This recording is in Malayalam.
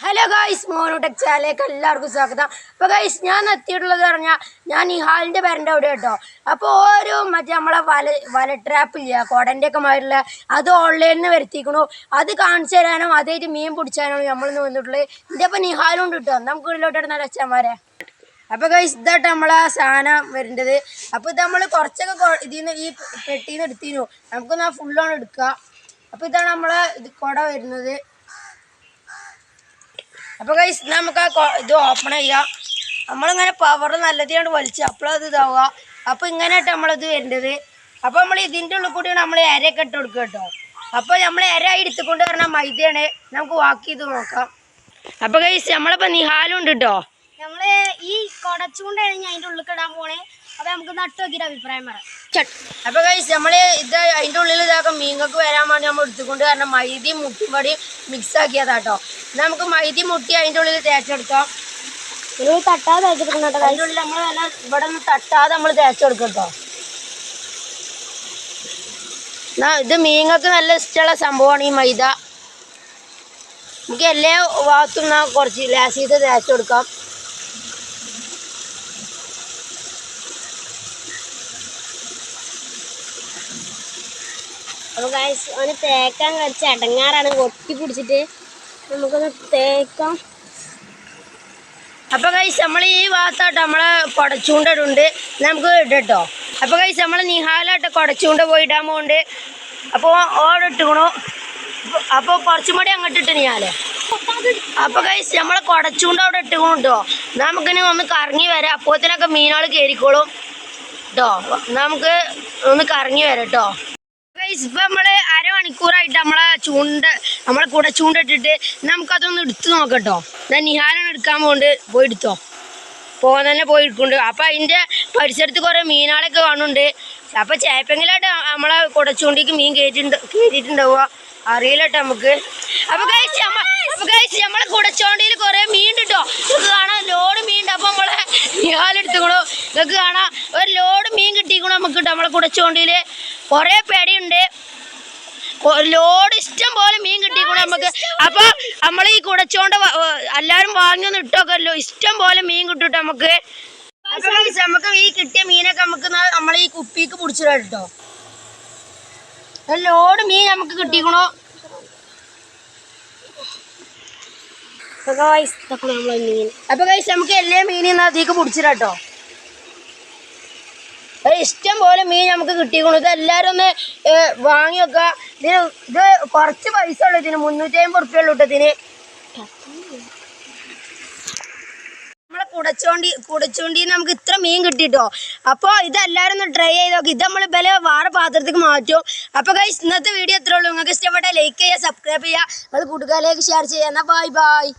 ഹലോ ഗൈസ്, മോനു ടെക് ചാനലിലേക്ക് എല്ലാവർക്കും സ്വാഗതം. അപ്പോൾ ഗൈസ്, ഞാൻ എത്തിയിട്ടുള്ളത് പറഞ്ഞാൽ ഞാൻ ഈ ഹാളിൻ്റെ പേരൻ്റെ അവിടെ കേട്ടോ. അപ്പോൾ ഓരോ നമ്മളെ വല ട്രാപ്പില്ല കുടൻ്റെ ഒക്കെ മാതിരില്ല, അത് ഓൺലൈനിൽ നിന്ന് വരുത്തിക്കണു. അത് കാണിച്ചു തരാനും അതായിട്ട് മീൻ പിടിച്ചാനാണ് നമ്മൾ വന്നിട്ടുള്ളത്. ഇതിൻ്റെ അപ്പം നിഹാലുണ്ട് കിട്ടോ. നമുക്ക് ഉള്ളിലോട്ട് ഇടുന്ന അച്ഛന്മാരെ. അപ്പോൾ ഗൈസ്, ഇതായിട്ട് നമ്മളെ സാധനം വരേണ്ടത്. അപ്പോൾ ഇത് നമ്മൾ കുറച്ചൊക്കെ ഇതിന്ന് ഈ പെട്ടിയിൽ നിന്ന് എടുത്തിരുന്നു. നമുക്കൊന്ന് ഫുള്ളാണ് എടുക്കുക. അപ്പോൾ ഇതാണ് നമ്മളെ കുട വരുന്നത്. അപ്പോൾ ഗൈസ്, നമുക്ക് ഇത് ഓപ്പൺ ചെയ്യാം. നമ്മളിങ്ങനെ പവർ നല്ലതിനോട് വലിച്ച് അപ്പോഴത് ഇതാവുക. അപ്പോൾ ഇങ്ങനെയായിട്ട് നമ്മളത് വരുന്നത്. അപ്പോൾ നമ്മൾ ഇതിൻ്റെ ഉള്ളിൽ കൂടിയാണ് നമ്മൾ ഇരയൊക്കെ ഇട്ട് കൊടുക്കുക കേട്ടോ. അപ്പോൾ നമ്മൾ ഇര എടുത്തുകൊണ്ട് പറഞ്ഞാൽ മൈദയാണ്. നമുക്ക് വാക്ക് ചെയ്ത് നോക്കാം. അപ്പോൾ ഗൈസ്, നമ്മളിപ്പോൾ നിഹാലുണ്ട് കേട്ടോ. നമ്മൾ ഈ കുടച്ചുകൊണ്ടാണ് അതിൻ്റെ ഉള്ളിൽ ഇടാൻ പോണേ. അപ്പോൾ നമുക്ക് നട്ട് നോക്കിയിട്ട് അഭിപ്രായം പറയാം. അപ്പോൾ ഗൈസ്, നമ്മൾ ഇത് അതിൻ്റെ ഉള്ളിൽ ഇതാക്കാം മീങ്ങൾക്ക് വരാൻ വേണ്ടി നമ്മൾ എടുത്തുകൊണ്ട് കാരണം മൈദയും മുട്ടിപ്പടിയും മിക്സ് ആക്കിയതാട്ടോ. നമുക്ക് മൈദയും മുട്ടി അതിൻ്റെ ഉള്ളിൽ തേച്ചെടുക്കാം. ഒരു തട്ടാതെ തേച്ചെടുക്കണം കേട്ടോ. അതിൻ്റെ ഉള്ളിൽ നമ്മൾ നല്ല ഇവിടെ നിന്ന് തട്ടാതെ നമ്മൾ തേച്ചെടുക്കും കേട്ടോ. ഇത് മീങ്ങൾക്ക് നല്ല ഇഷ്ടമുള്ള സംഭവമാണ് ഈ മൈദ. നമുക്ക് എല്ലാ ഭാഗത്തും കുറച്ച് ലാസ് ചെയ്ത് തേച്ചെടുക്കാം. അപ്പോൾ ഗൈസ്, അവന് തേക്കാൻ കുറച്ച് അടങ്ങാറാണ്. ഒട്ടി പിടിച്ചിട്ട് നമുക്കൊന്ന് തേക്കാം. അപ്പോൾ ഗൈസ്, നമ്മൾ ഈ ഭാഗത്തായിട്ട് നമ്മളെ കുടച്ചൂണ്ടുണ്ട് നമുക്ക് ഇട്ടോ. അപ്പോൾ ഗൈസ്, നമ്മൾ നിഹാലായിട്ട് കുടച്ചൂണ്ട പോയി ഇടാൻ പോകുന്നുണ്ട്. അപ്പോൾ ഓടെ ഇട്ടുക്കണു. അപ്പോൾ കുറച്ചും കൂടി അങ്ങോട്ട് ഇട്ട് നിഹാല്. അപ്പോൾ ഗൈസ്, നമ്മളെ കുടച്ചൂണ്ട അവിടെ ഇട്ടുക്കണു കേട്ടോ. നമുക്കിനി ഒന്ന് കറങ്ങി വരാം. അപ്പോഴത്തേനൊക്കെ മീനുകൾ കയറിക്കോളും കേട്ടോ. നമുക്ക് ഒന്ന് കറങ്ങി വരാം കേട്ടോ. ഗൈസ്, ഇപ്പം നമ്മൾ അരമണിക്കൂറായിട്ട് നമ്മളെ കൂടെ ചൂണ്ടിട്ടിട്ട് നമുക്കതൊന്ന് എടുത്ത് നോക്കട്ടോ. ഞാൻ നിഹാലാണ് എടുക്കാൻ പോകുന്നുണ്ട്. പോയി എടുത്തോ, പോകാൻ തന്നെ പോയി എടുക്കുന്നുണ്ട്. അപ്പം അതിൻ്റെ പരിസരത്ത് കുറേ മീനുകളൊക്കെ കാണുന്നുണ്ട്. അപ്പം ചേപ്പെങ്കിലായിട്ട് നമ്മളെ കുടച്ചൂണ്ടിക്ക് മീൻ കയറ്റിയിട്ടുണ്ടാവുക അറിയില്ല കേട്ടോ നമുക്ക്. അപ്പോൾ ഗൈസ്, നമ്മളെ കുടച്ചോണ്ടിയിൽ കുറേ മീൻ കിട്ടോ. നിങ്ങൾക്ക് കാണാം ലോഡ് മീൻ ഉണ്ട്. അപ്പോൾ നമ്മളെ നിഹാലെടുത്തുക്കണോ. നിങ്ങൾക്ക് കാണാം ഒരു ലോഡ് മീൻ കിട്ടിക്കണോ നമുക്ക് കിട്ടും. നമ്മളെ കുടച്ചോണ്ടിയിൽ കുറേ പേടിയുണ്ട്. ലോഡ് ഇഷ്ടം പോലെ മീൻ കിട്ടിക്കണോ നമുക്ക്. അപ്പോൾ നമ്മൾ ഈ കുടച്ചോണ്ട് എല്ലാവരും വാങ്ങിയൊന്ന് ഇട്ടോക്കല്ലോ. ഇഷ്ടം പോലെ മീൻ കിട്ടും നമുക്ക്. അപ്പോൾ നമുക്ക് ഈ കിട്ടിയ മീനൊക്കെ നമുക്ക് നമ്മൾ ഈ കുപ്പിക്ക് പിടിച്ചിടാം കേട്ടോ. ലോഡ് മീൻ നമുക്ക് കിട്ടിക്കണോ. അപ്പൊ ഗൈസ്, നമുക്ക് എല്ലാ മീനും അതിലേക്ക് പിടിച്ചിടാം കേട്ടോ. ഇഷ്ടം പോലെ മീൻ നമുക്ക് കിട്ടിക്കണു. ഇത് എല്ലാവരും ഒന്ന് വാങ്ങി വെക്കുക. ഇത് കുറച്ച് പൈസ ഉള്ളു ഇതിന്. 350 ഉറുപ്പ്യ ഉള്ളു ഇതിന്. നമ്മളെ കുടച്ചോണ്ടി നമുക്ക് ഇത്ര മീൻ കിട്ടിട്ടോ. അപ്പോൾ ഇതെല്ലാവരും ഒന്ന് ട്രൈ ചെയ്ത് നോക്കി. ഇത് നമ്മൾ വില വേറെ പാത്രത്തേക്ക് മാറ്റും. അപ്പോൾ ഗൈസ്, ഇന്നത്തെ വീഡിയോ എത്ര ഉള്ളൂ. നിങ്ങൾക്ക് ഇഷ്ടപ്പെട്ടാൽ ലൈക്ക് ചെയ്യുക, സബ്സ്ക്രൈബ് ചെയ്യുക, നിങ്ങൾ കൂട്ടുകാരിലേക്ക് ഷെയർ ചെയ്യുക. എന്നാൽ ബൈ.